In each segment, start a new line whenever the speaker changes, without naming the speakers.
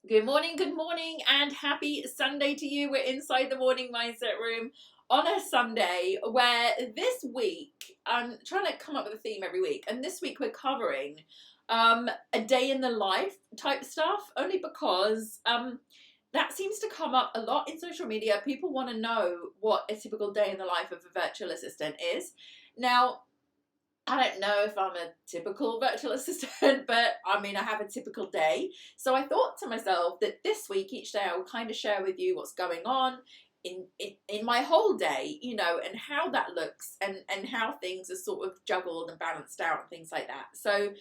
good morning, and happy Sunday to you. We're inside the morning mindset room on a Sunday where this week I'm trying to come up with a theme every week, and this week we're covering a day in the life type stuff, only because that seems to come up a lot in social media. People want to know what a typical day in the life of a virtual assistant is. Now, I don't know if I'm a typical virtual assistant, but I mean, I have a typical day. So I thought to myself that this week, each day, I will kind of share with you what's going on in my whole day, and how that looks, and how things are sort of juggled and balanced out and things like that. So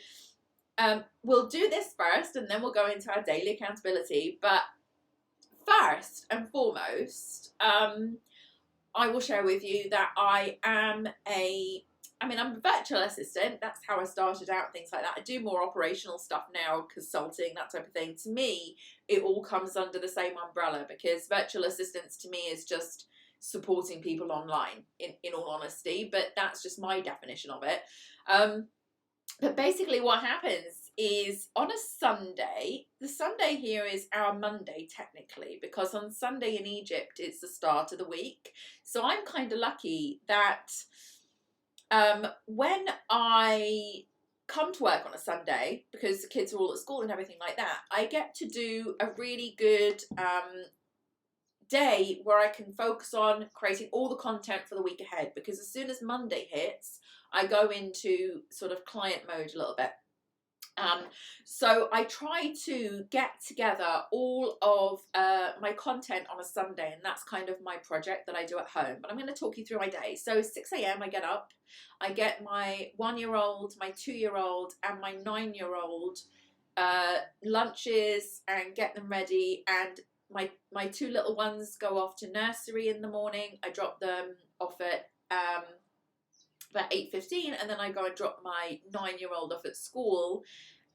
we'll do this first, and then we'll go into our daily accountability. But first and foremost, I will share with you that I'm a virtual assistant. That's how I started out, things like that. I do more operational stuff now, consulting, that type of thing. To me, it all comes under the same umbrella, because virtual assistants to me is just supporting people online, in all honesty. But that's just my definition of it. But basically what happens is, on a Sunday, the Sunday here is our Monday technically, because on Sunday in Egypt it's the start of the week. So I'm kind of lucky that when I come to work on a Sunday, because the kids are all at school and everything like that, I get to do a really good day where I can focus on creating all the content for the week ahead, because as soon as Monday hits, I go into sort of client mode a little bit. So I try to get together all of my content on a Sunday, and that's kind of my project that I do at home. But I'm going to talk you through my day. So 6 a.m. I get up, I get my 1-year-old, my 2-year-old, and my 9-year-old lunches and get them ready. And my 2 little ones go off to nursery in the morning. I drop them off at about 8:15, and then I go and drop my 9-year-old off at school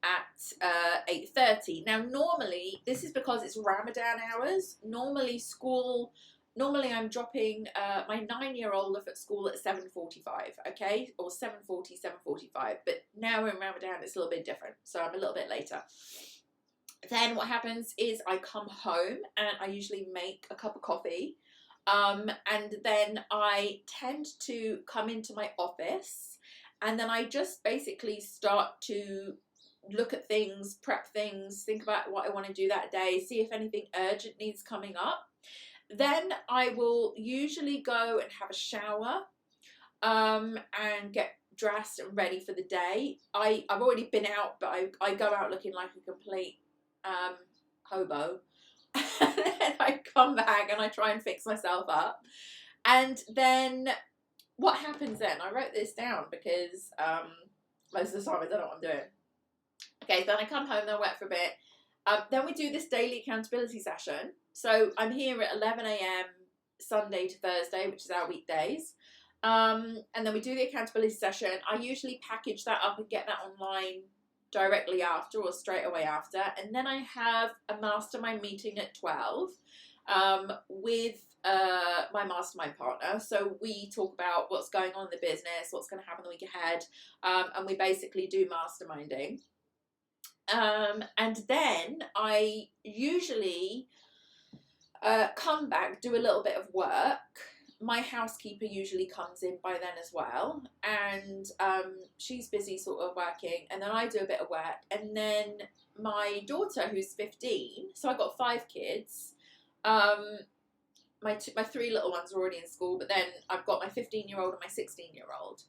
at 8:30. Now, normally, this is because it's Ramadan hours. Normally I'm dropping my 9-year-old off at school at 7:45, okay, or 7:40, 7:45. But now in Ramadan, it's a little bit different, so I'm a little bit later. Then what happens is I come home and I usually make a cup of coffee. And then I tend to come into my office, and then I just basically start to look at things, prep things, think about what I want to do that day, see if anything urgent needs coming up. Then I will usually go and have a shower, and get dressed and ready for the day. I've already been out, but I go out looking like a complete hobo. And then I come back and I try and fix myself up. And then what happens then? I wrote this down because most of the time I don't know what I'm doing. Okay, then I come home, then I work for a bit. Then we do this daily accountability session. So I'm here at 11 a.m. Sunday to Thursday, which is our weekdays. And then we do the accountability session. I usually package that up and get that online directly after, or straight away after. And then I have a mastermind meeting at 12 with my mastermind partner. So we talk about what's going on in the business, what's going to happen the week ahead, and we basically do masterminding. And then I usually come back, do a little bit of work. My housekeeper usually comes in by then as well, and she's busy sort of working, and then I do a bit of work. And then my daughter, who's 15, so I've got 5 kids. My 3 little ones are already in school, but then I've got my 15-year-old and my 16-year-old.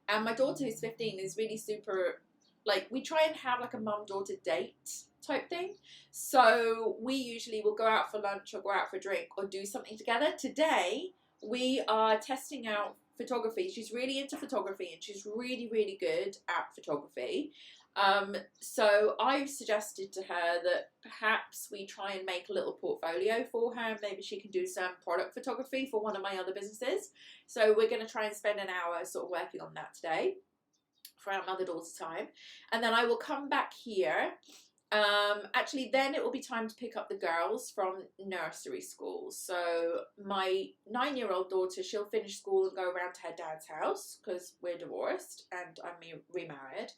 And my daughter, who's 15, is really super, like, we try and have like a mum-daughter date type thing. So we usually will go out for lunch or go out for a drink or do something together. Today, we are testing out photography. She's really into photography, and she's really, really good at photography. So I've suggested to her that perhaps we try and make a little portfolio for her. Maybe she can do some product photography for one of my other businesses. So we're going to try and spend an hour sort of working on that today for our mother-daughter time. And then I will come back here. Actually, then it will be time to pick up the girls from nursery school. So my 9-year-old daughter, she'll finish school and go around to her dad's house, because we're divorced and I'm remarried.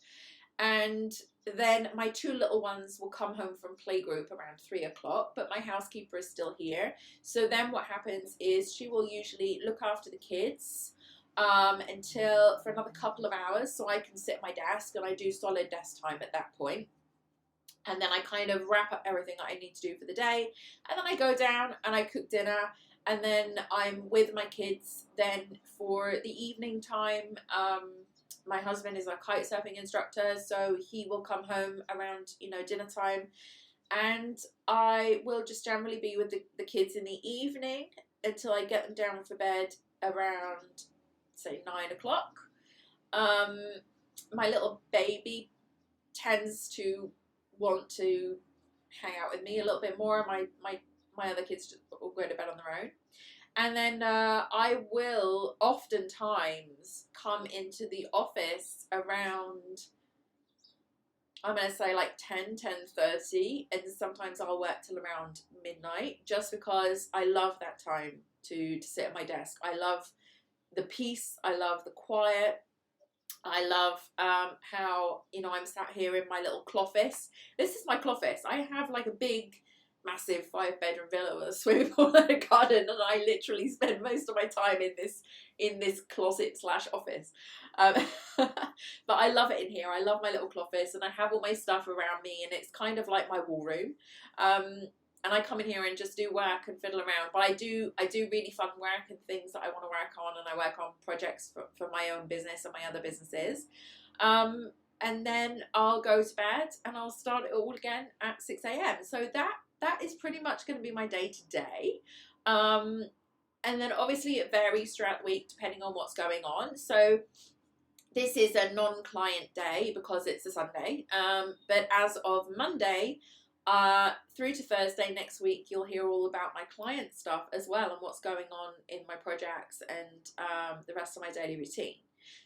And then my 2 little ones will come home from playgroup around 3 o'clock, but my housekeeper is still here. So then what happens is she will usually look after the kids until for another couple of hours, so I can sit at my desk and I do solid desk time at that point. And then I kind of wrap up everything that I need to do for the day, and then I go down and I cook dinner, and then I'm with my kids then for the evening time. My husband is a kite surfing instructor, so he will come home around, dinner time, and I will just generally be with the kids in the evening until I get them down for bed around, say, 9 o'clock. My little baby tends to want to hang out with me a little bit more. My other kids will go to bed on their own. And then I will oftentimes come into the office around, I'm going to say like 10:30, and sometimes I'll work till around midnight, just because I love that time to sit at my desk. I love the peace, I love the quiet, I love how, I'm sat here in my little cloffice. This is my cloffice. I have like a big, massive 5-bedroom villa with a swimming pool and a garden, and I literally spend most of my time in this closet / office. But I love it in here. I love my little cloffice, and I have all my stuff around me, and it's kind of like my war room. And I come in here and just do work and fiddle around. But I do really fun work and things that I want to work on, and I work on projects for my own business and my other businesses. And then I'll go to bed and I'll start it all again at 6 a.m. So that is pretty much going to be my day to day. And then obviously it varies throughout the week depending on what's going on. So this is a non-client day because it's a Sunday. But as of Monday, through to Thursday next week, you'll hear all about my client stuff as well and what's going on in my projects and the rest of my daily routine.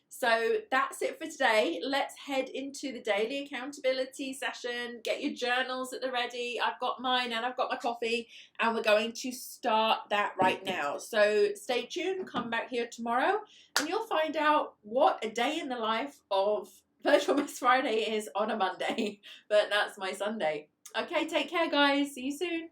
So that's it for today. Let's head into the daily accountability session. Get your journals at the ready. I've got mine and I've got my coffee, and we're going to start that right now. So stay tuned, come back here tomorrow, and you'll find out what a day in the life of Virtual Miss Friday is on a Monday. But that's my Sunday. Okay, take care, guys. See you soon.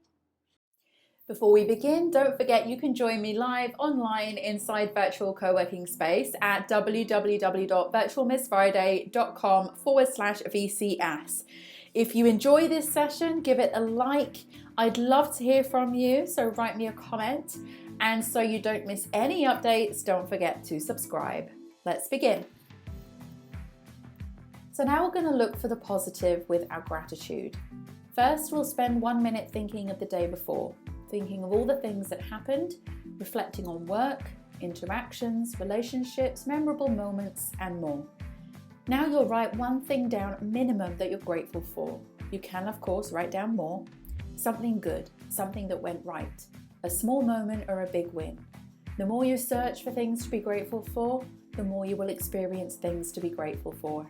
Before we begin, don't forget you can join me live online inside Virtual Co-working Space at www.virtualmissfriday.com/VCS. If you enjoy this session, give it a like. I'd love to hear from you, so write me a comment. And so you don't miss any updates, don't forget to subscribe. Let's begin. So now we're going to look for the positive with our gratitude. First, we'll spend 1 minute thinking of the day before, thinking of all the things that happened, reflecting on work, interactions, relationships, memorable moments, and more. Now you'll write one thing down minimum that you're grateful for. You can, of course, write down more. Something good, something that went right, a small moment or a big win. The more you search for things to be grateful for, the more you will experience things to be grateful for.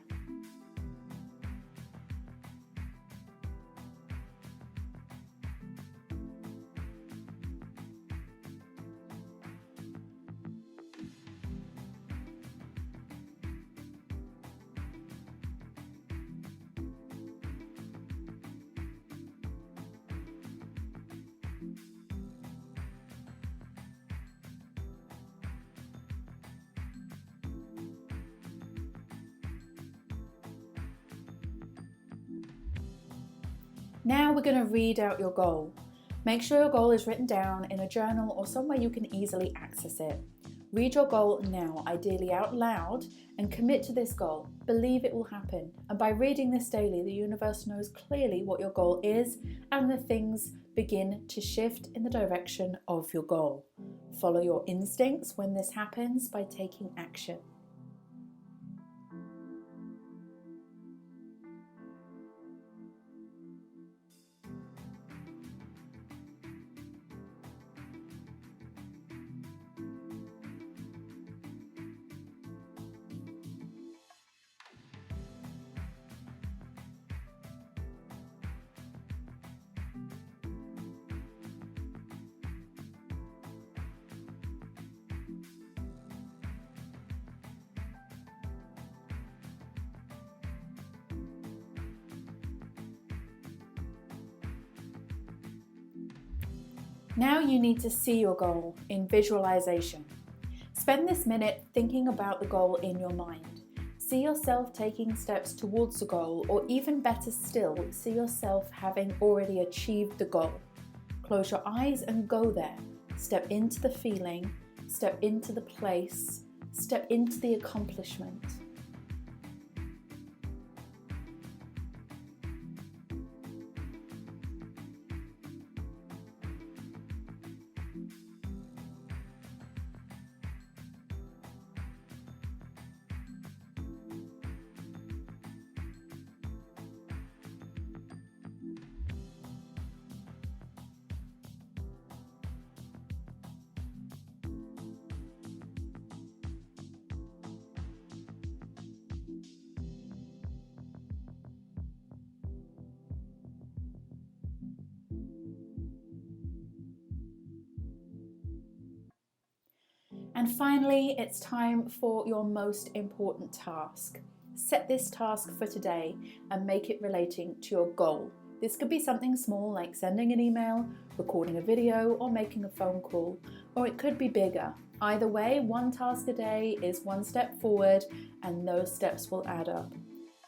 Now we're going to read out your goal. Make sure your goal is written down in a journal or somewhere you can easily access it. Read your goal now, ideally out loud, and commit to this goal. Believe it will happen. And by reading this daily, the universe knows clearly what your goal is, and the things begin to shift in the direction of your goal. Follow your instincts when this happens by taking action.
Now you need to see your goal in visualization. Spend this minute thinking about the goal in your mind. See yourself taking steps towards the goal, or even better still, see yourself having already achieved the goal. Close your eyes and go there. Step into the feeling, step into the place, step into the accomplishment. And finally, it's time for your most important task. Set this task for today and make it relating to your goal. This could be something small like sending an email, recording a video, or making a phone call, or it could be bigger. Either way, one task a day is one step forward, and those steps will add up.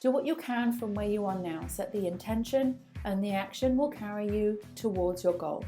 Do what you can from where you are now. Set the intention, and the action will carry you towards your goal.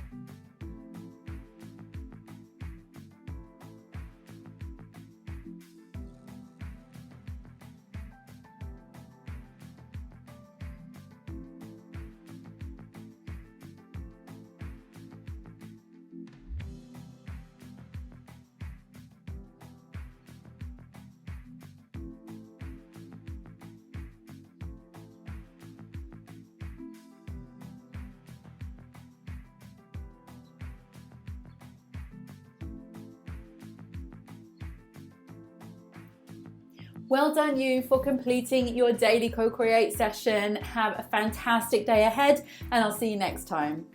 Well done you for completing your daily co-create session. Have a fantastic day ahead, and I'll see you next time.